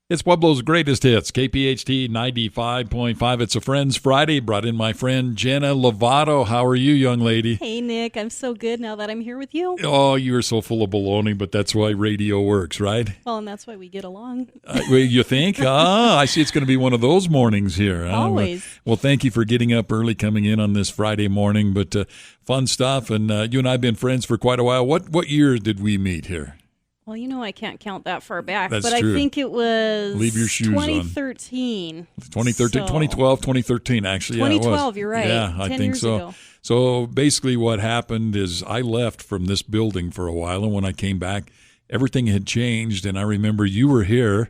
It's Pueblo's greatest hits, KPHT 95.5. It's a Friends Friday. Brought in my friend Jenna Lovato. How are you, young lady? Hey, Nick. I'm so good now that I'm here with you. Oh, you are so full of baloney, but that's why radio works, right? Well, and that's why we get along. You think? I see it's going to be one of those mornings here. Always. Well, thank you for getting up early, coming in on this Friday morning, but fun stuff. And you and I have been friends for quite a while. What year did we meet here? Well, I can't count that far back, That's but true. I think it was Leave your shoes 2013. 2013, 2012, 2013, actually. 2012, yeah, you're right. Yeah, 10 I think years so. ago. So basically what happened is I left from this building for a while, and when I came back, everything had changed, and I remember you were here,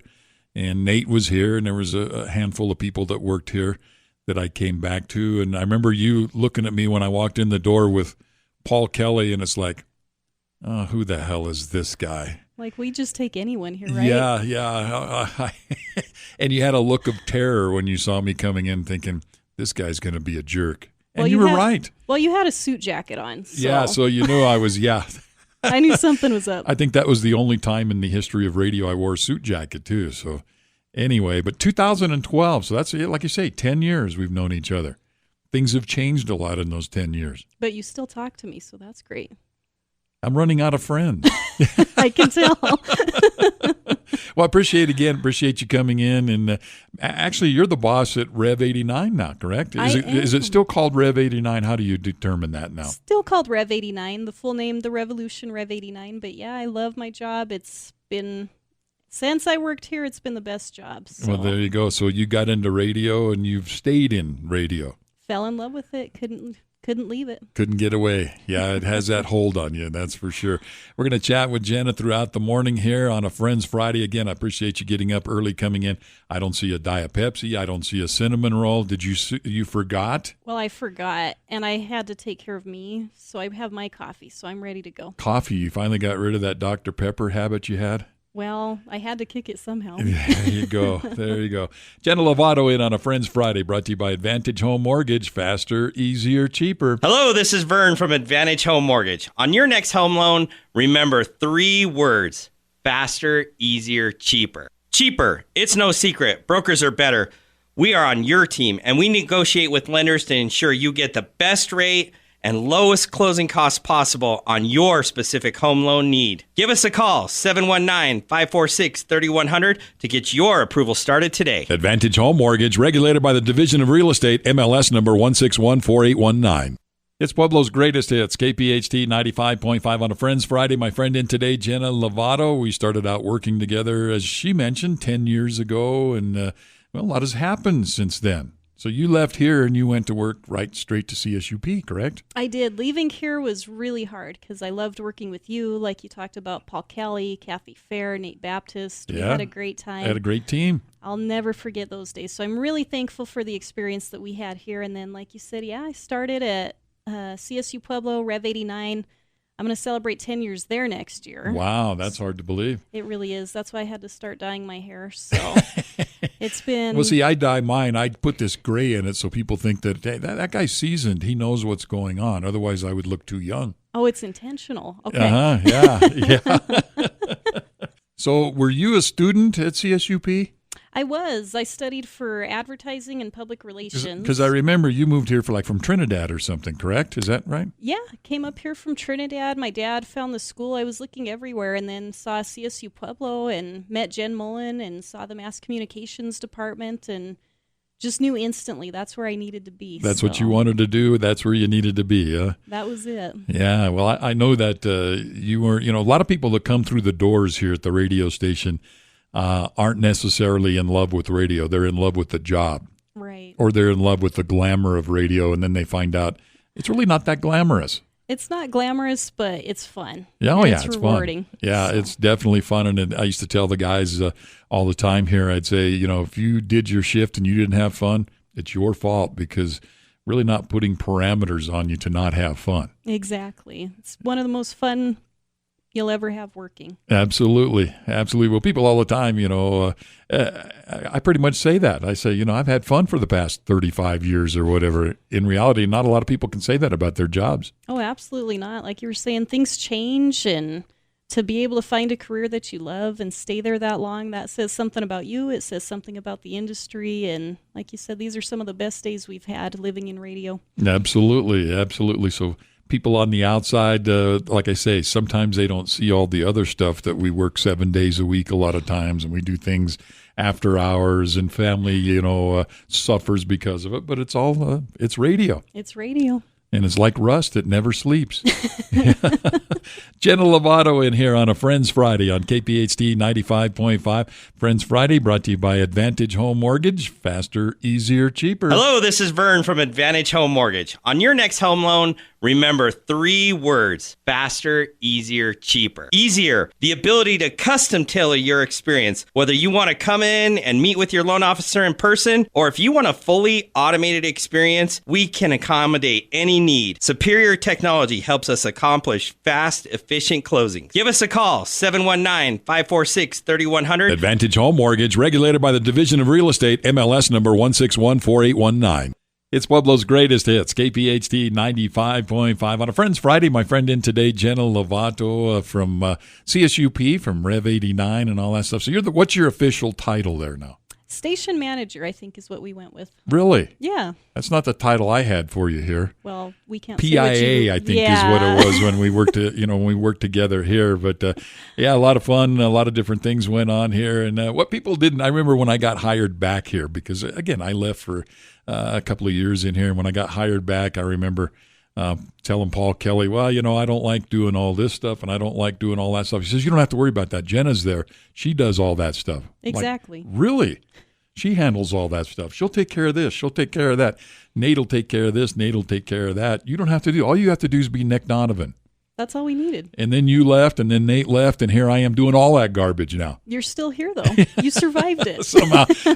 and Nate was here, and there was a handful of people that worked here that I came back to, and I remember you looking at me when I walked in the door with Paul Kelly, and it's like, oh, who the hell is this guy? Like, we just take anyone here, right? Yeah. And you had a look of terror when you saw me coming in thinking, this guy's going to be a jerk. And Well, you were right. Well, you had a suit jacket on. So Yeah, so you knew I was, I knew something was up. I think that was the only time in the history of radio I wore a suit jacket, too. So anyway, but 2012, so that's, like you say, 10 years we've known each other. Things have changed a lot in those 10 years. But you still talk to me, so that's great. I'm running out of friends. I can tell. Well, I appreciate you coming in. And actually, you're the boss at Rev 89 now, correct? Is it still called Rev 89? How do you determine that now? Still called Rev 89, the full name, The Revolution Rev 89. But yeah, I love my job. It's been, since I worked here, it's been the best job. So. Well, there you go. So you got into radio and you've stayed in radio. Fell in love with it. Couldn't leave it. Couldn't get away. Yeah, it has that hold on you, that's for sure. We're going to chat with Jenna throughout the morning here on a Friends Friday. Again, I appreciate you getting up early, coming in. I don't see a Diet Pepsi. I don't see a cinnamon roll. Did you forgot? Well, I forgot, and I had to take care of me, so I have my coffee, so I'm ready to go. Coffee. You finally got rid of that Dr. Pepper habit you had? Well, I had to kick it somehow. There you go. There you go. Jenna Lovato in on a Friends Friday, brought to you by Advantage Home Mortgage. Faster, easier, cheaper. Hello, this is Vern from Advantage Home Mortgage. On your next home loan, remember 3 words: faster, easier, cheaper. Cheaper. It's no secret. Brokers are better. We are on your team, and we negotiate with lenders to ensure you get the best rate and lowest closing costs possible on your specific home loan need. Give us a call, 719-546-3100, to get your approval started today. Advantage Home Mortgage, regulated by the Division of Real Estate, MLS number 1614819. It's Pueblo's greatest hits, KPHT 95.5 on a Friends Friday. My friend in today, Jenna Lovato. We started out working together, as she mentioned, 10 years ago, and a lot has happened since then. So you left here and you went to work right straight to CSUP, correct? I did. Leaving here was really hard because I loved working with you, like you talked about Paul Kelly, Kathy Fair, Nate Baptist. We had a great time. Had a great team. I'll never forget those days. So I'm really thankful for the experience that we had here. And then, like you said, I started at CSU Pueblo, Rev 89. I'm going to celebrate 10 years there next year. Wow, that's hard to believe. It really is. That's why I had to start dyeing my hair. So it's been... Well, see, I dye mine. I put this gray in it so people think that, hey, that guy's seasoned. He knows what's going on. Otherwise, I would look too young. Oh, it's intentional. Okay. Yeah. So were you a student at CSUP? I was. I studied for advertising and public relations. Because I remember you moved here from Trinidad or something, correct? Is that right? Yeah, came up here from Trinidad. My dad found the school. I was looking everywhere and then saw CSU Pueblo and met Jen Mullen and saw the mass communications department and just knew instantly that's where I needed to be. That's what you wanted to do. That's where you needed to be. That was it. Yeah, well, I know that you were, a lot of people that come through the doors here at the radio station aren't necessarily in love with radio. They're in love with the job. Right. Or they're in love with the glamour of radio, and then they find out it's really not that glamorous. It's not glamorous, but it's fun. Yeah, it's rewarding. Fun. Yeah, it's definitely fun. And I used to tell the guys all the time here, I'd say, if you did your shift and you didn't have fun, it's your fault because really not putting parameters on you to not have fun. Exactly. It's one of the most fun you'll ever have working. Absolutely. Well, people all the time, I pretty much say that. I say, I've had fun for the past 35 years or whatever. In reality, not a lot of people can say that about their jobs. Oh, absolutely not. Like you were saying, things change and to be able to find a career that you love and stay there that long, that says something about you. It says something about the industry. And like you said, these are some of the best days we've had living in radio. Absolutely, absolutely. So people on the outside, like I say, sometimes they don't see all the other stuff that we work 7 days a week a lot of times, and we do things after hours, and family, suffers because of it. But it's all, it's radio. It's radio. And it's like rust, it never sleeps. Jenna Lovato in here on a Friends Friday on KPHT 95.5. Friends Friday brought to you by Advantage Home Mortgage. Faster, easier, cheaper. Hello, this is Vern from Advantage Home Mortgage. On your next home loan, remember 3 words: faster, easier, cheaper. Easier, the ability to custom tailor your experience, whether you want to come in and meet with your loan officer in person, or if you want a fully automated experience, we can accommodate any need. Superior technology helps us accomplish fast, efficient closings. Give us a call, 719-546-3100. Advantage Home Mortgage, regulated by the Division of Real Estate, MLS number 1614819. It's Pueblo's greatest hits, KPHT 95.5. On a Friends Friday, my friend in today, Jenna Lovato from CSUP, from Rev 89 and all that stuff. So what's your official title there now? Station manager, I think, is what we went with. Really? Yeah. That's not the title I had for you here. Well, we can't PIA, say what you, I think, is what it was when we worked, together here. But yeah, a lot of fun, a lot of different things went on here. And what people didn't, I remember when I got hired back here, because again, I left for a couple of years in here. And when I got hired back, I remember telling Paul Kelly, well, I don't like doing all this stuff, and I don't like doing all that stuff. He says, you don't have to worry about that. Jenna's there. She does all that stuff. Exactly. Like, really? She handles all that stuff. She'll take care of this. She'll take care of that. Nate will take care of this. Nate will take care of that. You don't have to do. All you have to do is be Nick Donovan. That's all we needed. And then you left, and then Nate left, and here I am doing all that garbage now. You're still here, though. You survived it.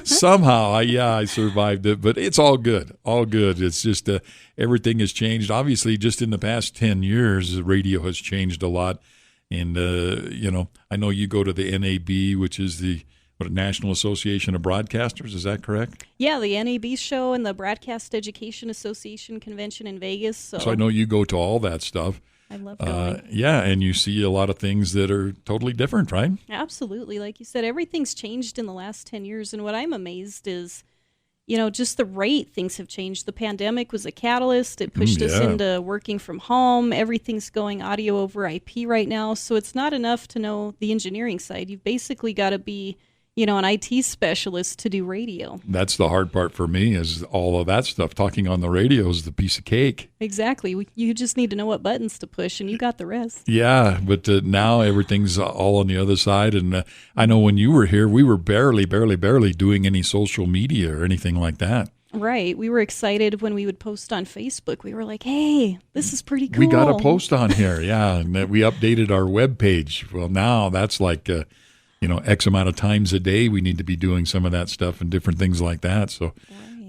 Somehow, I survived it. But it's all good. All good. It's just everything has changed. Obviously, just in the past 10 years, the radio has changed a lot. And, I know you go to the NAB, which is the National Association of Broadcasters. Is that correct? Yeah, the NAB show and the Broadcast Education Association convention in Vegas. So I know you go to all that stuff. I love going. Yeah, and you see a lot of things that are totally different, right? Absolutely. Like you said, everything's changed in the last 10 years. And what I'm amazed is, just the rate things have changed. The pandemic was a catalyst. It pushed us into working from home. Everything's going audio over IP right now. So it's not enough to know the engineering side. You've basically got to be an IT specialist to do radio. That's the hard part for me, is all of that stuff. Talking on the radio is the piece of cake. Exactly. You just need to know what buttons to push, and you got the rest. Yeah, but now everything's all on the other side. And I know when you were here, we were barely doing any social media or anything like that. Right. We were excited when we would post on Facebook. We were like, hey, this is pretty cool. We got a post on here, yeah. And we updated our webpage. Well, now that's like X amount of times a day we need to be doing some of that stuff and different things like that. So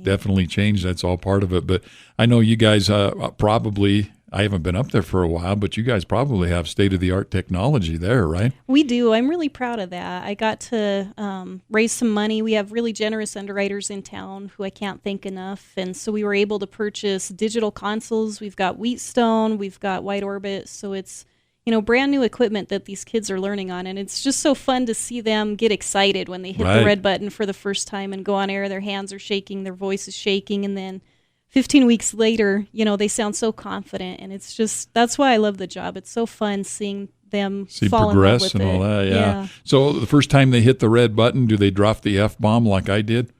definitely changed. That's all part of it. But I know you guys probably, I haven't been up there for a while, but you guys probably have state-of-the-art technology there, right? We do. I'm really proud of that. I got to raise some money. We have really generous underwriters in town who I can't thank enough. And so we were able to purchase digital consoles. We've got Wheatstone. We've got Wide Orbit. So it's brand new equipment that these kids are learning on. And it's just so fun to see them get excited when they hit the red button for the first time and go on air. Their hands are shaking, their voice is shaking. And then 15 weeks later, they sound so confident. And it's just, that's why I love the job. It's so fun seeing them fall progress in love with and all it. that. Yeah. So the first time they hit the red button, do they drop the F-bomb like I did?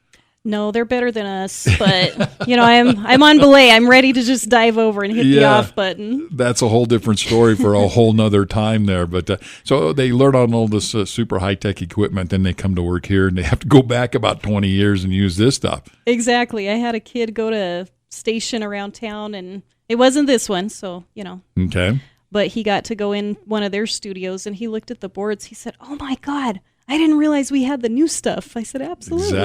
No, they're better than us, but I'm on belay. I'm ready to just dive over and hit the off button. That's a whole different story for a whole nother time there. But so they learn on all this super high-tech equipment, then they come to work here, and they have to go back about 20 years and use this stuff. Exactly. I had a kid go to a station around town, and it wasn't this one, so, Okay. But he got to go in one of their studios, and he looked at the boards. He said, oh, my God. I didn't realize we had the new stuff. I said, absolutely.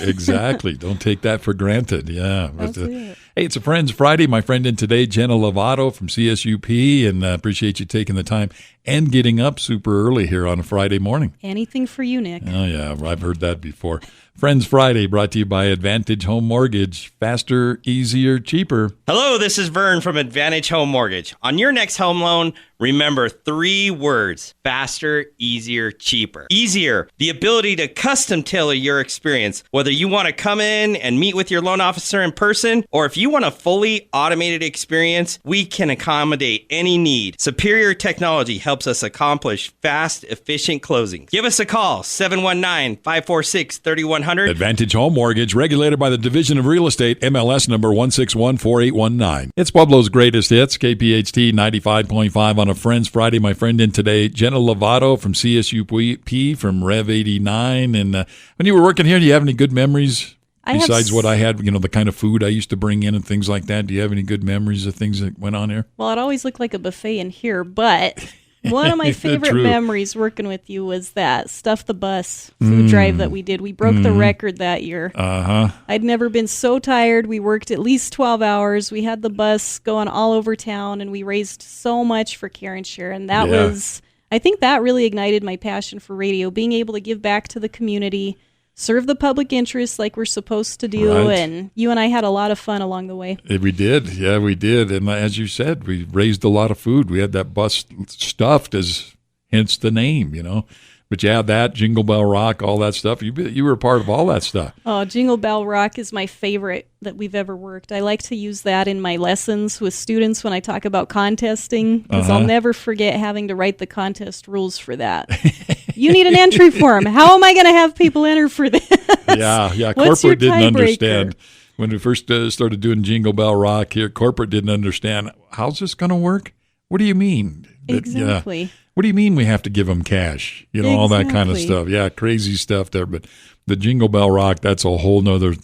Exactly. Don't take that for granted. Yeah. But, hey, it's a Friends Friday. My friend in today, Jenna Lovato from CSUP, and appreciate you taking the time and getting up super early here on a Friday morning. Anything for you, Nick. Oh, yeah. I've heard that before. Friends Friday brought to you by Advantage Home Mortgage. Faster, easier, cheaper. Hello, this is Vern from Advantage Home Mortgage. On your next home loan, remember 3 words: faster, easier, cheaper. Easier, the ability to custom tailor your experience. Whether you want to come in and meet with your loan officer in person, or if you want a fully automated experience, we can accommodate any need. Superior technology helps us accomplish fast, efficient closing. Give us a call, 719-546-3100. Advantage Home Mortgage, regulated by the Division of Real Estate, MLS number 1614819. It's Pueblo's greatest hits, KPHT 95.5 on a Friends Friday. My friend in today, Jenna Lovato from CSUP from Rev 89. And when you were working here, do you have any good memories besides what I had, the kind of food I used to bring in and things like that? Do you have any good memories of things that went on here? Well, it always looked like a buffet in here, but one of my favorite memories working with you was that Stuff the Bus food drive that we did. We broke the record that year. I'd never been so tired. We worked at least 12 hours. We had the bus going all over town, and we raised so much for Care and Share. And that was, I think that really ignited my passion for radio, being able to give back to the community, serve the public interest like we're supposed to do, and you and I had a lot of fun along the way. We did. Yeah, we did. And as you said, we raised a lot of food. We had that bus stuffed, as hence the name, But yeah, that, Jingle Bell Rock, all that stuff, you were a part of all that stuff. Oh, Jingle Bell Rock is my favorite that we've ever worked. I like to use that in my lessons with students when I talk about contesting, because I'll never forget having to write the contest rules for that. You need an entry form. How am I going to have people enter for this? Yeah. What's Corporate your didn't tiebreaker? understand. When we first started doing Jingle Bell Rock here, corporate didn't understand. How's this going to work? What do you mean? Exactly. What do you mean we have to give them cash? All that kind of stuff. Yeah, crazy stuff there. But the Jingle Bell Rock, that's a whole nother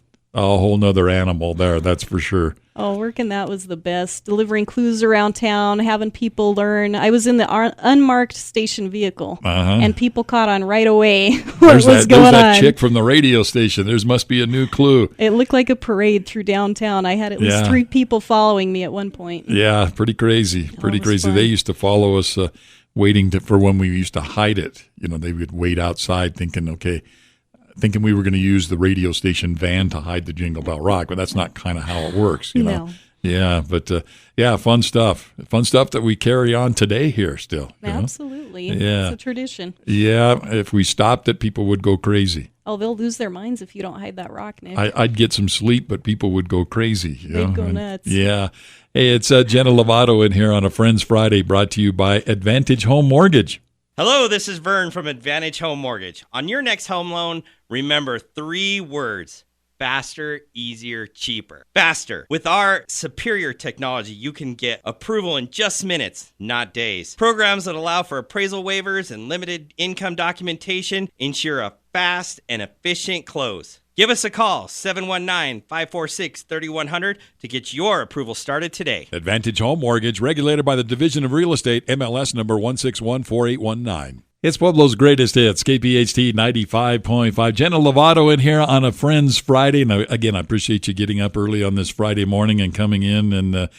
animal there. That's for sure. Oh, working that was the best. Delivering clues around town, having people learn. I was in the unmarked station vehicle, and people caught on right away what was going on. There's that chick from the radio station. There must be a new clue. It looked like a parade through downtown. I had at least 3 people following me at one point. Yeah, pretty crazy. Pretty crazy. Fun. They used to follow us waiting for when we used to hide it. They would wait outside thinking we were going to use the radio station van to hide the Jingle Bell Rock, but that's not kind of how it works, No. Yeah, but fun stuff. Fun stuff that we carry on today here still. Absolutely. Yeah. It's a tradition. Yeah, if we stopped it, people would go crazy. Oh, they'll lose their minds if you don't hide that rock, Nick. I'd get some sleep, but people would go crazy. They'd go nuts. Yeah. Hey, it's Jenna Lovato in here on a Friends Friday, brought to you by Advantage Home Mortgage. Hello, this is Vern from Advantage Home Mortgage. On your next home loan, remember 3 words: faster, easier, cheaper. Faster. With our superior technology, you can get approval in just minutes, not days. Programs that allow for appraisal waivers and limited income documentation ensure a fast and efficient close. Give us a call, 719-546-3100, to get your approval started today. Advantage Home Mortgage, regulated by the Division of Real Estate, MLS number 1614819. It's Pueblo's greatest hits, KPHT 95.5. Jenna Lovato in here on a Friends Friday. And again, I appreciate you getting up early on this Friday morning and coming in and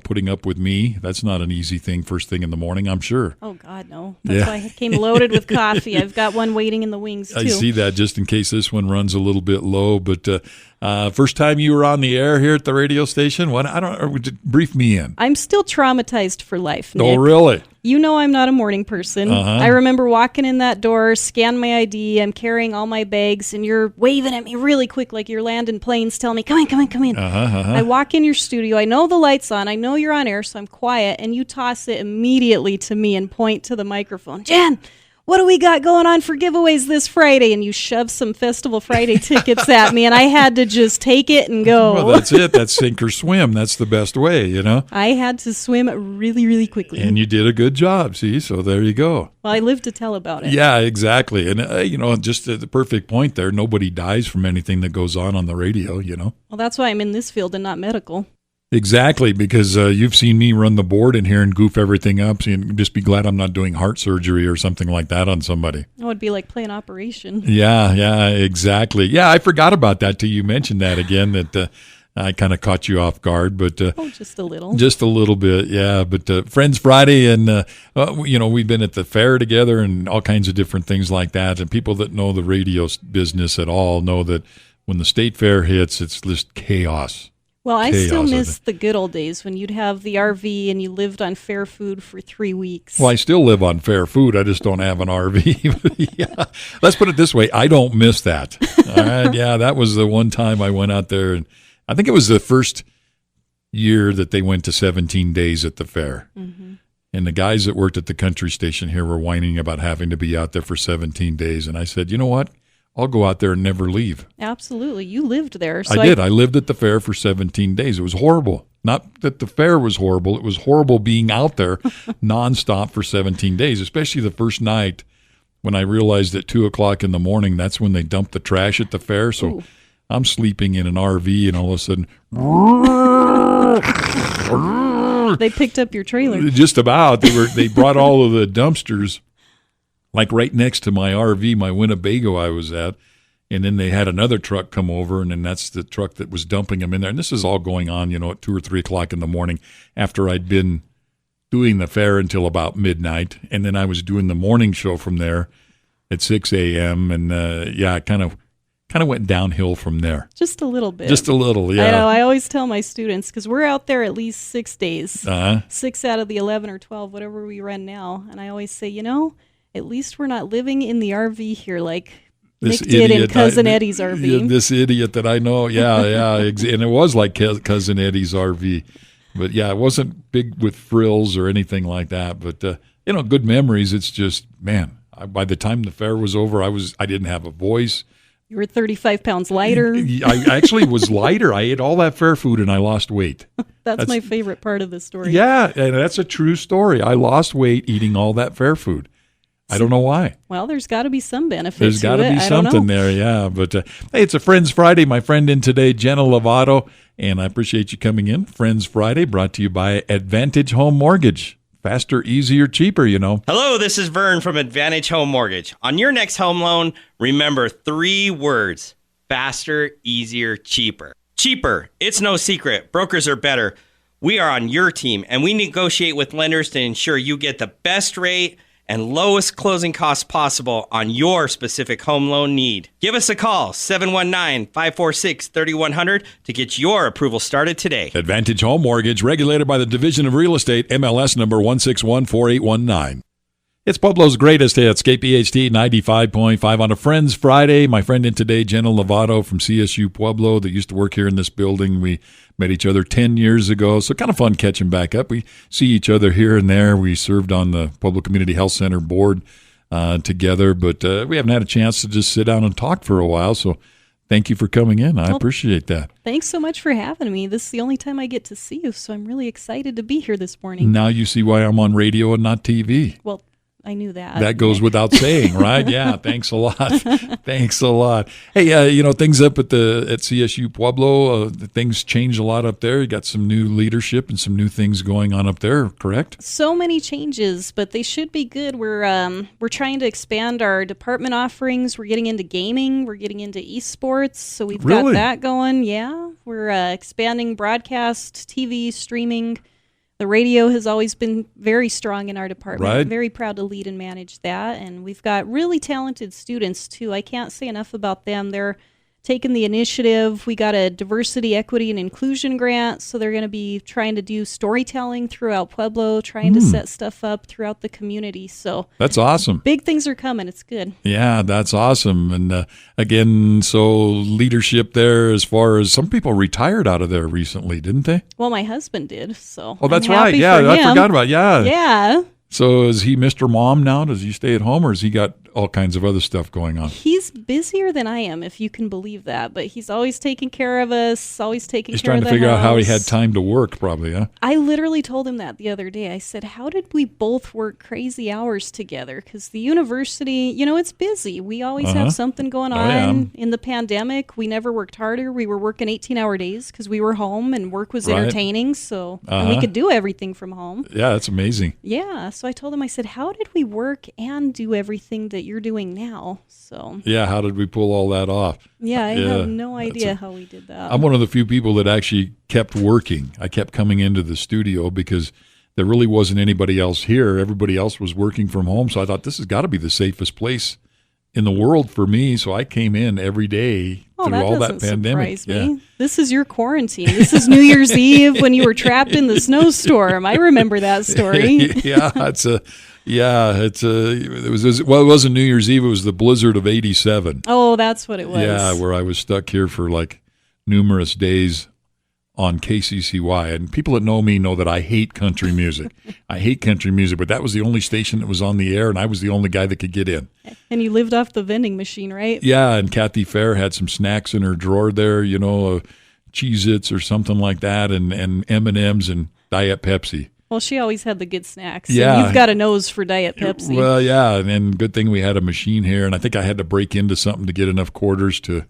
putting up with me. That's not an easy thing first thing in the morning, I'm sure. Oh, God, no. That's why I came loaded with coffee. I've got one waiting in the wings, too. I see that, just in case this one runs a little bit low. But first time you were on the air here at the radio station, brief me in. I'm still traumatized for life, Nick. Oh, really? You know I'm not a morning person. I remember walking in that door, scan my ID, I'm carrying all my bags, and you're waving at me really quick like you're landing planes, telling me, come in. I walk in your studio, I know the light's on, I know you're on air, so I'm quiet, and you toss it immediately to me and point to the microphone. Jen, what do we got going on for giveaways this Friday? And you shove some Festival Friday tickets at me, and I had to just take it and go. Well, that's it. That's sink or swim. That's the best way, I had to swim really, really quickly. And you did a good job, see? So there you go. Well, I live to tell about it. Yeah, exactly. And, just the perfect point there. Nobody dies from anything that goes on the radio, Well, that's why I'm in this field and not medical. Exactly, because you've seen me run the board in here and goof everything up. So you just be glad I'm not doing heart surgery or something like that on somebody. It would be like playing Operation. Yeah, exactly. Yeah, I forgot about that till you mentioned that again, that I kind of caught you off guard, but just a little. Just a little bit, yeah. But Friends Friday, and we've been at the fair together and all kinds of different things like that. And people that know the radio business at all know that when the state fair hits, it's just chaos. Well, I still miss the good old days when you'd have the RV and you lived on fair food for 3 weeks. Well, I still live on fair food. I just don't have an RV. Yeah. Let's put it this way. I don't miss that. All right. Yeah, that was the one time I went out there, and I think it was the first year that they went to 17 days at the fair. Mm-hmm. And the guys that worked at the country station here were whining about having to be out there for 17 days. And I said, you know what? I'll go out there and never leave. Absolutely. You lived there. So I did. I lived at the fair for 17 days. It was horrible. Not that the fair was horrible. It was horrible being out there nonstop for 17 days, especially the first night when I realized at 2 o'clock in the morning, that's when they dumped the trash at the fair. So Ooh. I'm sleeping in an RV, and all of a sudden, they picked up your trailer. Just about. They brought all of the dumpsters like right next to my RV, my Winnebago I was at, and then they had another truck come over, and then that's the truck that was dumping them in there. And this is all going on, at 2 or 3 o'clock in the morning after I'd been doing the fair until about midnight, and then I was doing the morning show from there at 6 a.m., and it kind of went downhill from there. Just a little bit. Just a little, yeah. I know. I always tell my students, because we're out there at least 6 days, 6 out of the 11 or 12, whatever we run now, and I always say, at least we're not living in the RV here like Nick did in Cousin Eddie's RV. This idiot that I know, yeah. And it was like Cousin Eddie's RV. But, yeah, it wasn't big with frills or anything like that. But, good memories. It's just, man, by the time the fair was over, I didn't have a voice. You were 35 pounds lighter. I actually was lighter. I ate all that fair food and I lost weight. That's my favorite part of the story. Yeah, and that's a true story. I lost weight eating all that fair food. I don't know why. Well, there's got to be some benefit to it. There's got to be something there, yeah. But, hey, it's a Friends Friday. My friend in today, Jenna Lovato, and I appreciate you coming in. Friends Friday brought to you by Advantage Home Mortgage. Faster, easier, cheaper, Hello, this is Vern from Advantage Home Mortgage. On your next home loan, remember 3 words: faster, easier, cheaper. Cheaper. It's no secret. Brokers are better. We are on your team, and we negotiate with lenders to ensure you get the best rate and lowest closing costs possible on your specific home loan need. Give us a call, 719-546-3100, to get your approval started today. Advantage Home Mortgage, regulated by the Division of Real Estate, MLS number 1614819. It's Pueblo's greatest hits, KPHT 95.5 on a Friends Friday. My friend in today, Jenna Lovato from CSU Pueblo, that used to work here in this building. We met each other 10 years ago, so kind of fun catching back up. We see each other here and there. We served on the Pueblo Community Health Center board together, but we haven't had a chance to just sit down and talk for a while, so thank you for coming in. I appreciate that. Thanks so much for having me. This is the only time I get to see you, so I'm really excited to be here this morning. Now you see why I'm on radio and not TV. Well, I knew that. That goes without saying, right? Yeah, thanks a lot. Thanks a lot. Hey, things up at CSU Pueblo, things change a lot up there. You got some new leadership and some new things going on up there, correct? So many changes, but they should be good. We're trying to expand our department offerings. We're getting into gaming. We're getting into esports. So we've got that going. Yeah, we're expanding broadcast, TV, streaming. The radio has always been very strong in our department. Right. I'm very proud to lead and manage that. And we've got really talented students, too. I can't say enough about them. They're taking the initiative. We got a diversity, equity, and inclusion grant, so they're going to be trying to do storytelling throughout Pueblo, trying to set stuff up throughout the community. So that's awesome. Big things are coming. It's good. Yeah, that's awesome. And again, so leadership there, as far as some people retired out of there recently, didn't they? Well, my husband did. So that's right. Yeah, I forgot about it. Yeah. Yeah. So is he Mr. Mom now? Does he stay at home, or has he got all kinds of other stuff going on? He's busier than I am, if you can believe that. But he's always taking care of us, always taking He's care of the house. He's trying to figure out how he had time to work, probably, huh? I literally told him that the other day. I said, how did we both work crazy hours together? Because the university, it's busy. We always have something going on. Yeah. In the pandemic, we never worked harder. We were working 18-hour days because we were home and work was entertaining. So and we could do everything from home. Yeah, that's amazing. Yeah. So I told him, I said, how did we work and do everything that that you're doing now. So Yeah, how did we pull all that off? yeah, I have no idea how we did that. I'm one of the few people that actually kept working. I kept coming into the studio because there really wasn't anybody else here. Everybody else was working from home. So I thought this has got to be the safest place in the world for me. So I came in every day through all that pandemic. Surprise me. This is your quarantine. This is New Year's Eve when you were trapped in the snowstorm. I remember that story. It wasn't New Year's Eve. It was the blizzard of '87. Oh, that's what it was. Yeah, where I was stuck here for like numerous days on KCCY. And people that know me know that I hate country music. I hate country music, but that was the only station that was on the air, and I was the only guy that could get in. And you lived off the vending machine, right? Yeah, and Kathy Fair had some snacks in her drawer there, Cheez-Its or something like that, and M&Ms and Diet Pepsi. Well, she always had the good snacks. Yeah. And you've got a nose for Diet Pepsi. Well, yeah, and good thing we had a machine here, and I think I had to break into something to get enough quarters to...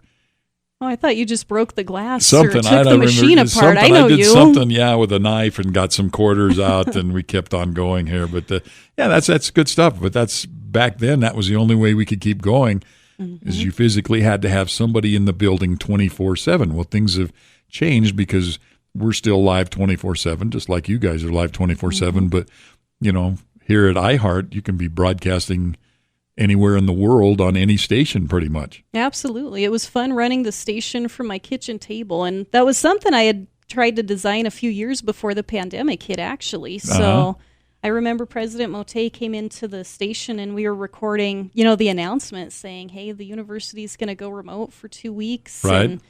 Oh, I thought you just broke the glass something. or took the machine apart. I know I did you. something, with a knife and got some quarters out, and we kept on going here. But that's good stuff. But that's back then. That was the only way we could keep going, is you physically had to have somebody in the building 24/7. Well, things have changed because we're still live 24/7, just like you guys are live 24/7. But here at iHeart, you can be broadcasting anywhere in the world on any station pretty much. Absolutely. It was fun running the station from my kitchen table, and that was something I had tried to design a few years before the pandemic hit, actually. So I remember President Motet came into the station and we were recording, the announcement saying, hey, the university is going to go remote for 2 weeks. Right. And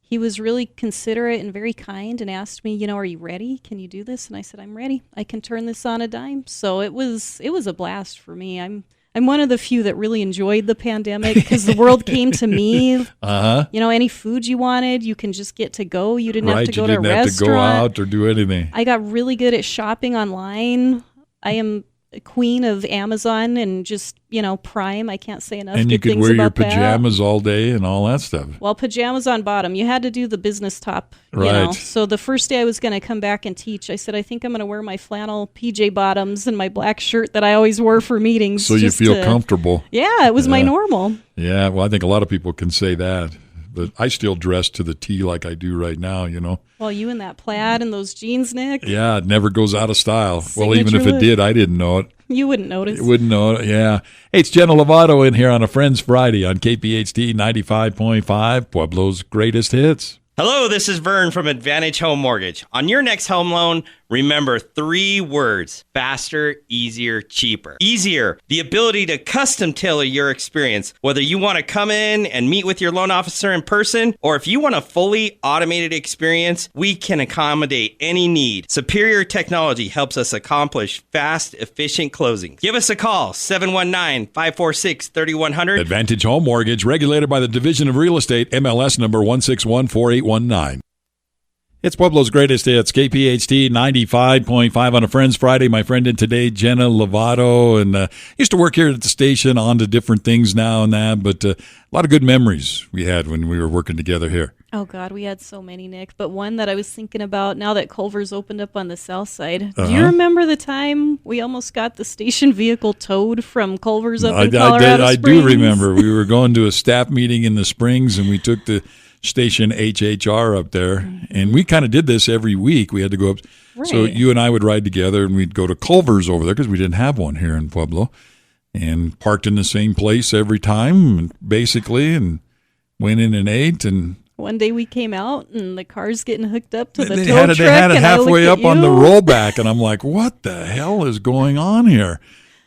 he was really considerate and very kind and asked me, are you ready? Can you do this? And I said, I'm ready. I can turn this on a dime. So it was a blast for me. I'm one of the few that really enjoyed the pandemic because the world came to me. Any food you wanted, you can just get to go. You didn't have to go to a restaurant. You didn't have to go out or do anything. I got really good at shopping online. I am a queen of Amazon and just, Prime. I can't say enough good things about that. And you could wear your pajamas all day and all that stuff. Well, pajamas on bottom. You had to do the business top, right. So the first day I was going to come back and teach, I said, I think I'm going to wear my flannel PJ bottoms and my black shirt that I always wore for meetings. So you feel comfortable. Yeah, it was my normal. Yeah, well, I think a lot of people can say that. But I still dress to the T like I do right now, Well, you in that plaid and those jeans, Nick. Yeah, it never goes out of style. Signature well, even if it did, I didn't know it. You wouldn't notice. You wouldn't know it, yeah. Hey, it's Jenna Lovato in here on a Friends Friday on KPHT 95.5, Pueblo's greatest hits. Hello, this is Vern from Advantage Home Mortgage. On your next home loan, remember 3 words: faster, easier, cheaper. Easier, the ability to custom tailor your experience. Whether you want to come in and meet with your loan officer in person, or if you want a fully automated experience, we can accommodate any need. Superior technology helps us accomplish fast, efficient closing. Give us a call, 719-546-3100. Advantage Home Mortgage, regulated by the Division of Real Estate, MLS number 1614819. It's Pueblo's greatest hits, KPHT 95.5 on a Friends Friday. My friend in today, Jenna Lovato, and used to work here at the station, on to different things now and that, but a lot of good memories we had when we were working together here. Oh, God, we had so many, Nick. But one that I was thinking about now that Culver's opened up on the south side. Do you remember the time we almost got the station vehicle towed from Culver's up in Colorado Springs? I do remember. We were going to a staff meeting in the Springs, and we took the station HHR up there, and we kind of did this every week. We had to go up. Right. So you and I would ride together, and we'd go to Culver's over there because we didn't have one here in Pueblo, and parked in the same place every time, basically, and went in and ate. And one day we came out, and the car's getting hooked up to the they tow had truck. They had it and halfway up on the rollback, and I'm like, what the hell is going on here?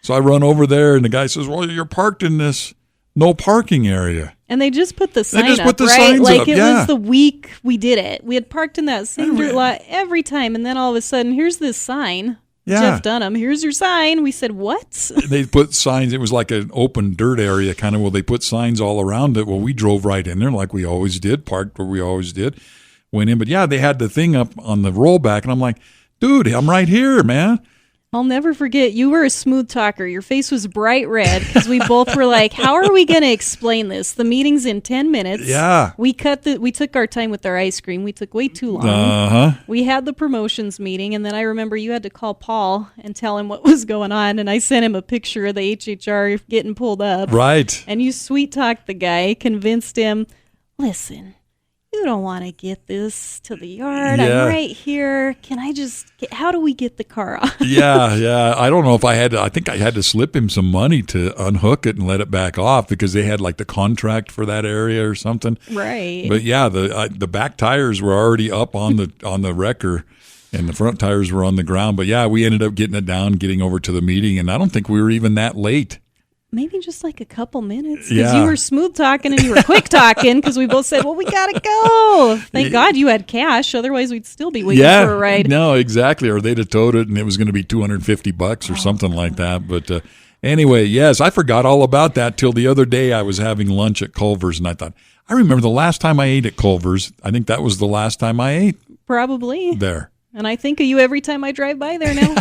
So I run over there, and the guy says, well, you're parked in this no parking area. And they just put the sign up, right? Signs like up, it was the week we did it. We had parked in that same dirt lot every time, and then all of a sudden, here's this sign. Yeah. Jeff Dunham, here's your sign. We said, what? They put signs. It was like an open dirt area, kind of. Well, they put signs all around it. Well, we drove right in there like we always did, parked where we always did, went in. But yeah, they had the thing up on the rollback, and I'm like, dude, I'm right here, man. I'll never forget, you were a smooth talker. Your face was bright red because we both were like, how are we going to explain this? The meeting's in 10 minutes. Yeah. We took our time with our ice cream. We took way too long. Uh-huh. We had the promotions meeting, and then I remember you had to call Paul and tell him what was going on, and I sent him a picture of the HHR getting pulled up. Right. And you sweet-talked the guy, convinced him, listen, you don't want to get this to the yard. Yeah. I'm right here. How do we get the car off? Yeah. I don't know if I think I had to slip him some money to unhook it and let it back off because they had like the contract for that area or something. Right. But yeah, the back tires were already up on the wrecker and the front tires were on the ground. But yeah, we ended up getting it down, getting over to the meeting, and I don't think we were even that late. Maybe just like a couple minutes. Because Yeah. you were smooth talking and you were quick talking because we both said, well, we got to go. Thank God you had cash. Otherwise, we'd still be waiting for a ride. No, exactly. Or they'd have towed it and it was going to be $250 or something like that. But anyway, yes, I forgot all about that till the other day I was having lunch at Culver's and I thought, I remember the last time I ate at Culver's. I think that was the last time I ate Probably. there. And I think of you every time I drive by there now.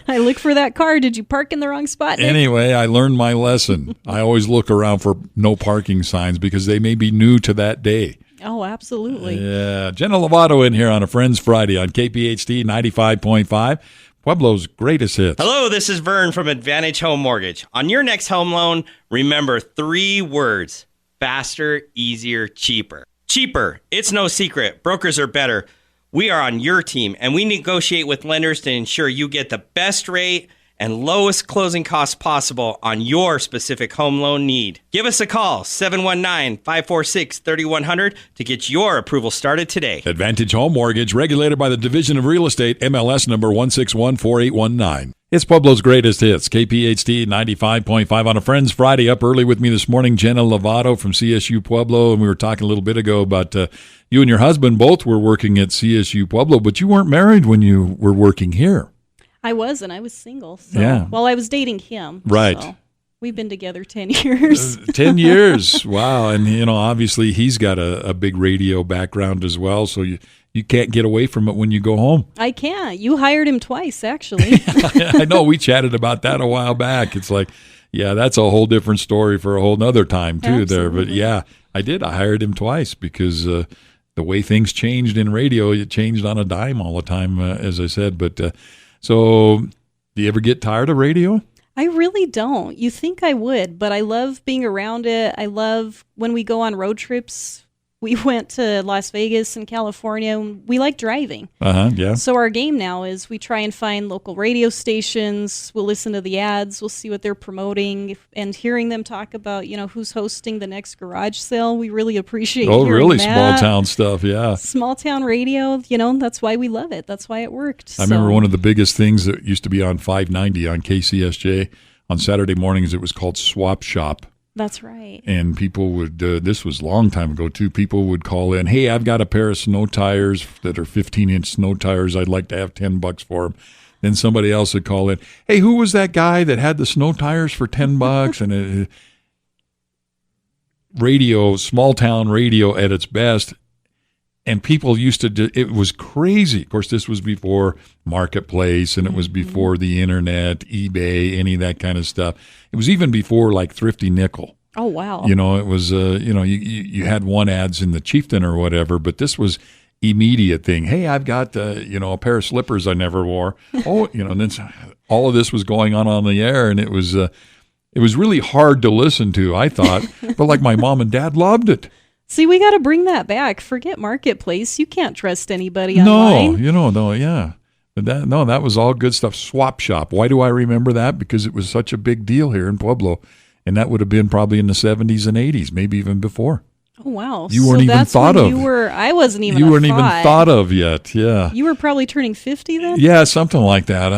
I look for that car. Did you park in the wrong spot, Nick? Anyway, I learned my lesson. I always look around for no parking signs because they may be new to that day. Oh, absolutely. Yeah. Jenna Lovato in here on a Friends Friday on KPHT 95.5, Pueblo's greatest hits. Hello, this is Vern from Advantage Home Mortgage. On your next home loan, remember 3 words: faster, easier, cheaper. Cheaper. It's no secret. Brokers are better. We are on your team, and we negotiate with lenders to ensure you get the best rate and lowest closing costs possible on your specific home loan need. Give us a call, 719-546-3100, to get your approval started today. Advantage Home Mortgage, regulated by the Division of Real Estate, MLS number 1614819. It's Pueblo's greatest hits, KPHT 95.5 on a Friends Friday. Up early with me this morning, Jenna Lovato from CSU Pueblo, and we were talking a little bit ago about you and your husband both were working at CSU Pueblo, but you weren't married when you were working here. I wasn't. I was single. So. Yeah. Well, I was dating him. Right. So we've been together 10 years. 10 years. Wow. And, obviously he's got a big radio background as well, so you can't get away from it when you go home. I can't. You hired him twice, actually. I know. We chatted about that a while back. It's like, yeah, that's a whole different story for a whole nother time, too, Absolutely. there. But, yeah, I did. I hired him twice because the way things changed in radio, it changed on a dime all the time, as I said. But so do you ever get tired of radio? I really don't. You think I would, but I love being around it. I love when we go on road trips. We went to Las Vegas and California. We like driving. Yeah. So our game now is we try and find local radio stations. We'll listen to the ads. We'll see what they're promoting. And hearing them talk about, who's hosting the next garage sale, we really appreciate hearing really? that. Small town stuff, yeah. Small town radio, that's why we love it. That's why it worked. I remember one of the biggest things that used to be on 590 on KCSJ on Saturday mornings, it was called Swap Shop. That's right. And people would, this was a long time ago too, people would call in, hey, I've got a pair of snow tires that are 15-inch snow tires. I'd like to have $10 for them. Then somebody else would call in, hey, who was that guy that had the snow tires for $10? And radio, small town radio at its best. And people used to it was crazy. Of course, this was before Marketplace, and it was before the internet, eBay, any of that kind of stuff. It was even before like Thrifty Nickel. Oh, wow. It was, you had one ads in the Chieftain or whatever, but this was immediate thing. Hey, I've got, a pair of slippers I never wore. Oh, and then all of this was going on the air, and it was really hard to listen to, I thought. But like my mom and dad loved it. See, we got to bring that back. Forget Marketplace. You can't trust anybody online. Yeah. But that was all good stuff. Swap Shop. Why do I remember that? Because it was such a big deal here in Pueblo. And that would have been probably in the 70s and 80s, maybe even before. Oh, wow. You weren't even thought of. I wasn't even You weren't even thought of yet, yeah. You were probably turning 50 then? Yeah, something like that.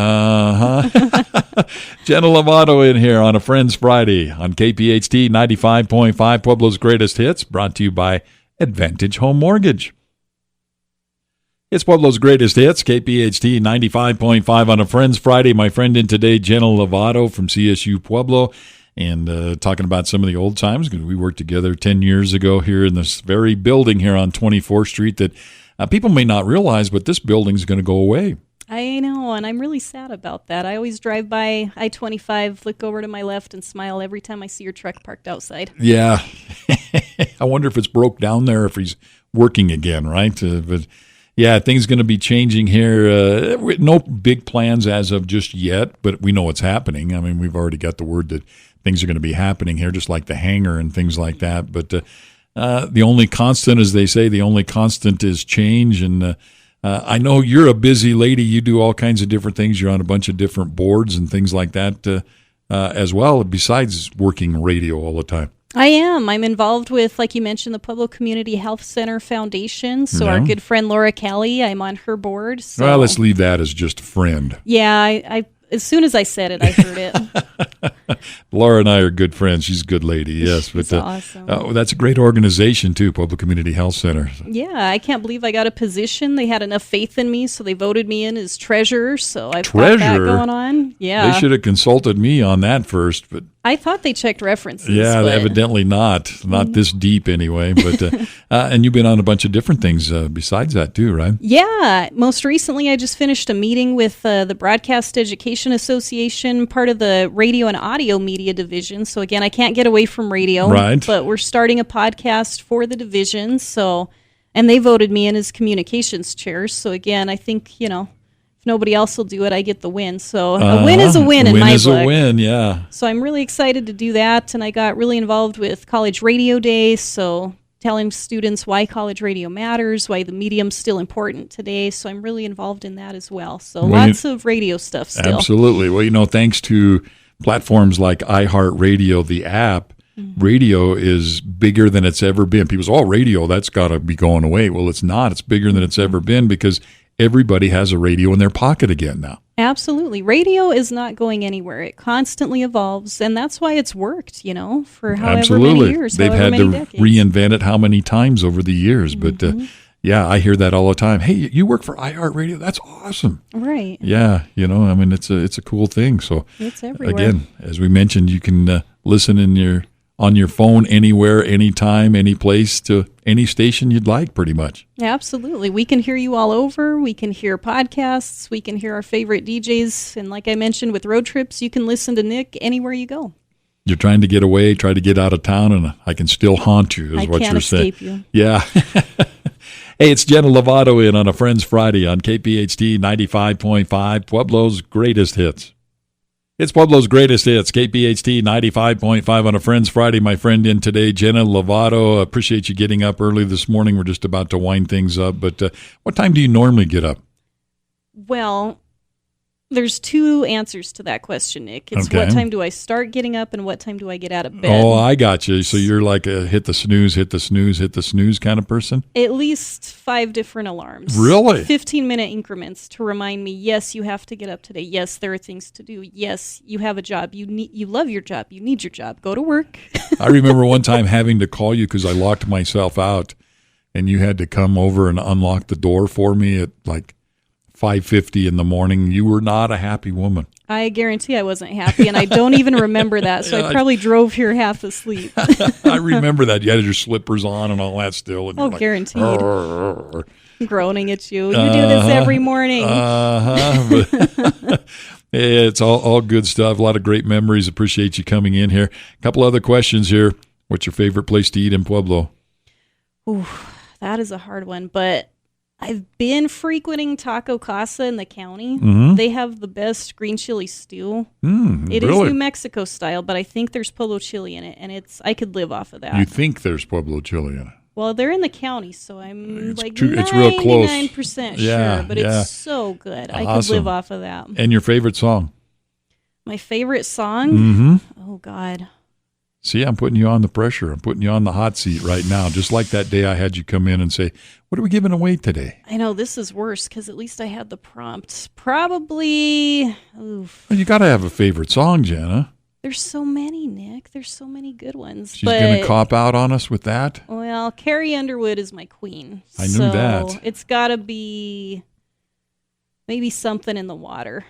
Jenna Lovato in here on a Friends Friday on KPHT 95.5, Pueblo's greatest hits, brought to you by Advantage Home Mortgage. It's Pueblo's greatest hits, KPHT 95.5 on a Friends Friday. My friend in today, Jenna Lovato from CSU Pueblo. And talking about some of the old times, because we worked together 10 years ago here in this very building here on 24th Street that people may not realize, but this building's going to go away. I know, and I'm really sad about that. I always drive by I-25, look over to my left, and smile every time I see your truck parked outside. Yeah. I wonder if it's broke down there, if he's working again, right? But yeah, things going to be changing here. No big plans as of just yet, but we know it's happening. I mean, we've already got the word that things are going to be happening here, just like the hangar and things like that. But the only constant, as they say, the only constant is change. And I know you're a busy lady. You do all kinds of different things. You're on a bunch of different boards and things like that as well, besides working radio all the time. I am. I'm involved with, like you mentioned, the Pueblo Community Health Center Foundation. So our good friend Laura Kelly, I'm on her board. So. Well, let's leave that as just a friend. Yeah, I as soon as I said it, I heard it. Laura and I are good friends. She's a good lady, yes. She's awesome. That's a great organization, too, Pueblo Community Health Center. Yeah, I can't believe I got a position. They had enough faith in me, so they voted me in as treasurer. So I've got that going on. Yeah. They should have consulted me on that first, but I thought they checked references. Yeah, but evidently not this deep anyway. But and you've been on a bunch of different things besides that too, right? Yeah, most recently I just finished a meeting with the Broadcast Education Association, part of the radio and audio media division. So again, I can't get away from radio, right? But we're starting a podcast for the division. So, and they voted me in as communications chair. So again, I think nobody else will do it, I get the win. So a win is a win in my book. Win is a win, yeah. So I'm really excited to do that, and I got really involved with College Radio Day, so telling students why college radio matters, why the medium's still important today. So I'm really involved in that as well. So lots of radio stuff still. Absolutely. Well, thanks to platforms like iHeartRadio, the app, radio is bigger than it's ever been. People say, radio, that's got to be going away. Well, it's not. It's bigger than it's ever been because everybody has a radio in their pocket again now. Absolutely. Radio is not going anywhere. It constantly evolves, and that's why it's worked, for however many years. They've had to reinvent it how many times over the years. But, yeah, I hear that all the time. Hey, you work for iHeartRadio? That's awesome. Right. Yeah, it's a cool thing. So, it's everywhere. Again, as we mentioned, you can listen on your phone anywhere, anytime, any place, to any station you'd like, pretty much. Absolutely. We can hear you all over. We can hear podcasts. We can hear our favorite DJs. And like I mentioned with road trips, you can listen to Nick anywhere you go. You're trying to get away, try to get out of town, and I can still haunt you, is what you're saying. I can't escape you. Yeah. Hey, it's Jenna Lovato in on a Friends Friday on KPHT 95.5, Pueblo's greatest hits. It's Pueblo's greatest hits, KPHT 95.5 on a Friends Friday. My friend in today, Jenna Lovato. Appreciate you getting up early this morning. We're just about to wind things up. But what time do you normally get up? Well, there's two answers to that question, Nick. It's okay. What time do I start getting up and what time do I get out of bed? Oh, I got you. So you're like a hit the snooze, hit the snooze, hit the snooze kind of person? At least 5 different alarms. Really? 15-minute increments to remind me, yes, you have to get up today. Yes, there are things to do. Yes, you have a job. You love your job. You need your job. Go to work. I remember one time having to call you because I locked myself out, and you had to come over and unlock the door for me at like 5:50 in the morning. You were not a happy woman. I guarantee I wasn't happy, and I don't even remember that, so I probably drove here half asleep. I remember that. You had your slippers on and all that still. And guaranteed. Groaning at you. You do this every morning. It's all good stuff. A lot of great memories. Appreciate you coming in here. A couple other questions here. What's your favorite place to eat in Pueblo? Ooh, that is a hard one, but I've been frequenting Taco Casa in the county. Mm-hmm. They have the best green chili stew. It is New Mexico style, but I think there's Pueblo chili in it, and I could live off of that. You think there's Pueblo chili in it? Well, they're in the county, so I'm it's 99% yeah, sure, but it's so good. Awesome. I could live off of that. And your favorite song? My favorite song? Mm-hmm. Oh, God. See, I'm putting you on the pressure. I'm putting you on the hot seat right now, just like that day I had you come in and say, what are we giving away today? I know, this is worse because at least I had the prompt. Probably, oof. Well, you got to have a favorite song, Jenna. There's so many, Nick. There's so many good ones. She's going to cop out on us with that? Well, Carrie Underwood is my queen. I knew that. It's got to be maybe Something in the Water.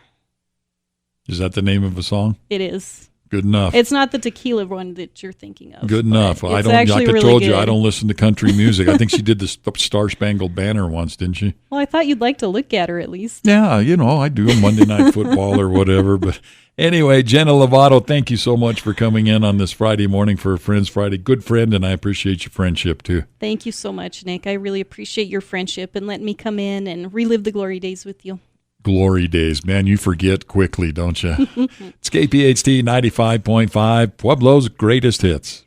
Is that the name of a song? It is. Good enough. It's not the tequila one that you're thinking of. Good enough. It's I don't. Like I really told you, good. I don't listen to country music. I think she did the Star Spangled Banner once, didn't she? Well, I thought you'd like to look at her at least. Yeah, I do a Monday Night Football or whatever. But anyway, Jenna Lovato, thank you so much for coming in on this Friday morning for Friends Friday. Good friend, and I appreciate your friendship too. Thank you so much, Nick. I really appreciate your friendship and letting me come in and relive the glory days with you. Glory days. Man, you forget quickly, don't you? It's KPHT 95.5, Pueblo's greatest hits.